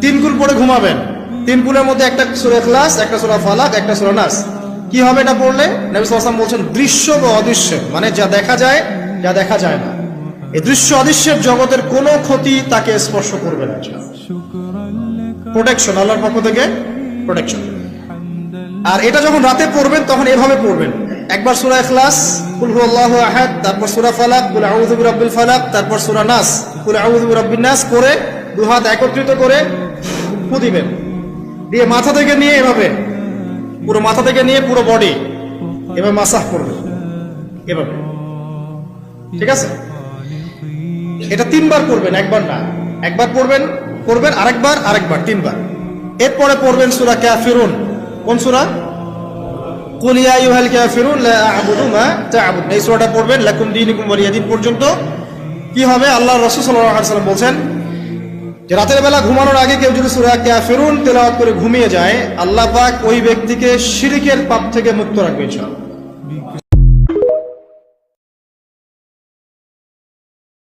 তিন কুল পড়ে ঘুমাবেন। তিন কুলের মধ্যে একটা সূরা ইখলাস, একটা সূরা ফালাক, একটা সূরা নাস। কি হবে এটা পড়লে? নবী সাল্লাল্লাহু আলাইহি ওয়াসাল্লাম বলছেন দৃশ্য বা অদৃশ্য, মানে যা দেখা যায় যা দেখা যায় না, এই দৃশ্য অদৃশ্যের জগতের কোনো ক্ষতি তাকে স্পর্শ করবে না। প্রোটেকশন, আল্লাহর পক্ষ থেকে প্রোটেকশন। আর এটা যখন রাতে পড়বেন তখন এভাবে পড়বেন, একবার সূরা ইখলাস কুল হুয়াল্লাহু আহাদ, তারপর সূরা ফালাক কুল আউযু বিরাব্বিল ফালাক, তারপর সূরা নাস কুল আউযু বিরাব্বিন নাস করে দুই হাত একত্রিত করে ফু দিবেন, দিয়ে মাথা থেকে নিয়ে এভাবে পুরো মাথা থেকে নিয়ে পুরো বডি এভাবে মাসাজ করবেন এভাবে, ঠিক আছে? এটা তিনবার করবেন, একবার না। একবার পড়বেন আরেকবার তিনবার। এরপরে পড়বেন সূরা কাফিরুন। কোন সূরা? কুল ইয়া আইয়ুহাল কাফিরুন লা আ'বুদু মা তা'বুদুন। এই সূরাটা পড়বেন লাকুম দীনুকুম ওয়ালিয়া দীন পর্যন্ত। কি হবে? আল্লাহর রাসূল সাল্লাল্লাহু আলাইহি ওয়াসাল্লাম বলেন যে রাতের বেলা ঘুমানোর আগে কেউ যদি সূরা কাফিরুন তেলাওয়াত করে ঘুমিয়ে যায়, আল্লাহ পাক ওই ব্যক্তিকে শিরকের পাপ থেকে মুক্ত রাখবে ইনশাআল্লাহ।